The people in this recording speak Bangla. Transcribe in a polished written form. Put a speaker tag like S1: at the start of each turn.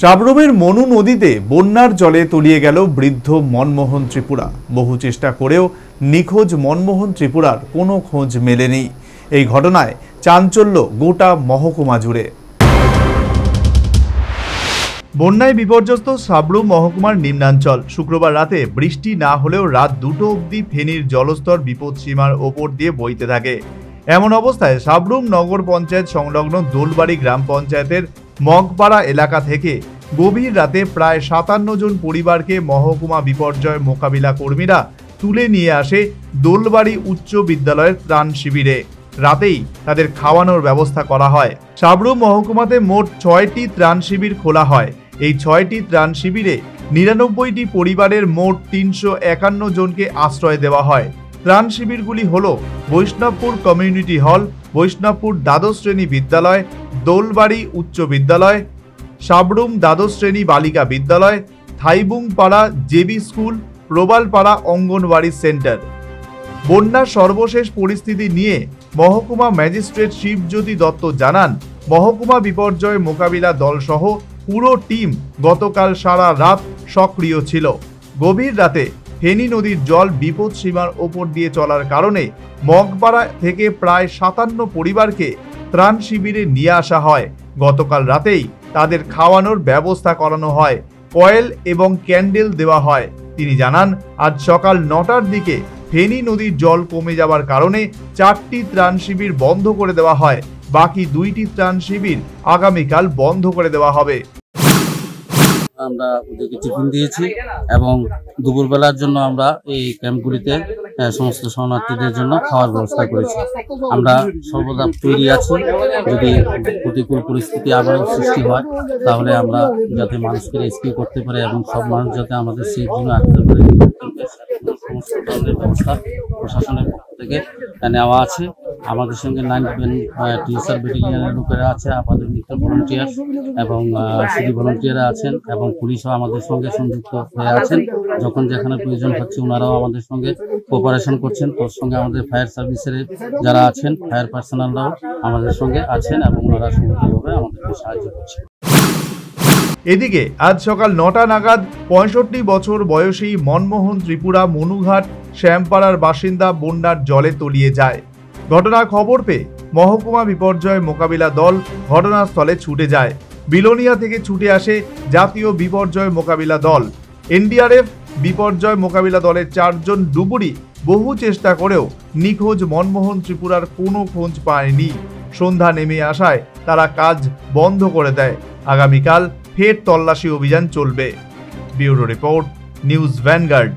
S1: সাবরুমের মনু নদীতে বন্যার জলে তলিয়ে গেল বৃদ্ধ মনমোহন ত্রিপুরা। বহু চেষ্টা করেও নিখোঁজ মনমোহন ত্রিপুরার কোনো খোঁজ মেলেনি। এই ঘটনায় চাঞ্চল্য গোটা মহকুমা জুড়ে। বন্যায় বিপর্যস্ত সাবরুম মহকুমার নিম্নাঞ্চল। শুক্রবার রাতে বৃষ্টি না হলেও রাত 2টো অবধি ফেনীর জলস্তর বিপদসীমার ওপর দিয়ে বইতে থাকে। এমন অবস্থায় সাবরুম নগর পঞ্চায়েত সংলগ্ন দোলবাড়ি গ্রাম পঞ্চায়েতের মগপাড়া এলাকা থেকে গভীর রাতে প্রায় 57 জন পরিবারকে মহকুমা বিপর্যয় মোকাবিলা কর্মীরা তুলে নিয়ে আসে দোলবাড়ি উচ্চ বিদ্যালয়ের ত্রাণ শিবিরে। রাতেই তাদের খাওয়ানোর ব্যবস্থা করা হয়। সাবরুম মহকুমাতে মোট 6টি ত্রাণ শিবির খোলা হয়। এই 6টি ত্রাণ শিবিরে 99টি পরিবারের মোট 351 জনকে আশ্রয় দেওয়া হয়। ত্রাণ শিবিরগুলি হল বৈষ্ণবপুর কমিউনিটি হল, বৈষ্ণবপুর দ্বাদশ শ্রেণী বিদ্যালয়, দোলবাড়ি উচ্চ বিদ্যালয়, সাবরুম দ্বাদশ শ্রেণী বালিকা বিদ্যালয়, থাইবুংপাড়া JB school, Prabalpara anganwadi centre. বন্যার সর্বশেষ পরিস্থিতি নিয়ে মহকুমা ম্যাজিস্ট্রেট শিবজ্যোতি দত্ত জানান, মহকুমা বিপর্যয় মোকাবিলা দলসহ পুরো টিম গতকাল সারা রাত সক্রিয় ছিল। গভীর রাতে ফেনী নদীর জল বিপদ সীমার ওপর দিয়ে চলার কারণে মগপাড়া থেকে প্রায় 57 পরিবারকে ত্রাণ শিবিরে নিয়ে আসা হয়। গতকাল রাতেই তাদের খাওয়ানোর ব্যবস্থা করানো হয়, কয়েল এবং ক্যান্ডেল দেওয়া হয়। তিনি জানান, আজ সকাল 9টার দিকে ফেনী নদীর জল কমে যাওয়ার কারণে 4টি ত্রাণ শিবির বন্ধ করে দেওয়া হয়। বাকি 2টি ত্রাণ শিবির আগামীকাল বন্ধ করে দেওয়া হবে।
S2: আমরা ওদেরকে টিফিন দিয়েছি এবং দুপুরবেলার জন্য আমরা এই ক্যাম্পগুলিতে সমস্ত শরণার্থীদের জন্য খাওয়ার ব্যবস্থা করেছি। আমরা সর্বদা তৈরি আছি, যদি প্রতিকূল পরিস্থিতি আবারও সৃষ্টি হয় তাহলে আমরা যাতে মানুষকে রেস্কিউ করতে পারি এবং সব মানুষ যাতে আমাদের সেই জন্য আসতে পারে, সমস্ত ধরনের ব্যবস্থা প্রশাসনের পক্ষ থেকে নেওয়া আছে। আমাদের সঙ্গে 9 টিউসার ব্যাটালিয়নের লোকেরা আছে, আমাদের মিত্র ভলান্টিয়ার এবং সিটি ভলান্টিয়াররা আছেন এবং পুলিশও আমাদের সঙ্গে সংযুক্ত হয়ে আছেন। যখন যেখানে প্রয়োজন হচ্ছে ওনারাও আমাদের সঙ্গে কোঅপারেশন করছেন। তোর সঙ্গে আমাদের ফায়ার সার্ভিসের যারা আছেন, ফায়ার পার্সোনালরাও আমাদের সঙ্গে আছেন এবং ওনারা সংগঠিতভাবে আমাদেরকে সাহায্য করছেন।
S1: এদিকে আজ সকাল 9টা নাগাদ 65 বছর বয়সী মনমোহন ত্রিপুরা মনুঘাট শ্যামপাড়ার বাসিন্দা বন্যার জলে তলিয়ে যায়। ঘটনার খবর পেয়ে মহকুমা বিপর্যয় মোকাবিলা দল ঘটনাস্থলে ছুটে যায়। বিলোনিয়া থেকে ছুটে আসে জাতীয় বিপর্যয় মোকাবিলা দল। এনডিআরএফ বিপর্যয় মোকাবিলা দলের 4 জন ডুবুরি বহু চেষ্টা করেও নিখোঁজ মনমোহন ত্রিপুরার কোনো খোঁজ পায়নি। সন্ধ্যা নেমে আসায় তারা কাজ বন্ধ করে দেয়। আগামীকাল ফের তল্লাশি অভিযান চলবে। Bureau report, news vanguard.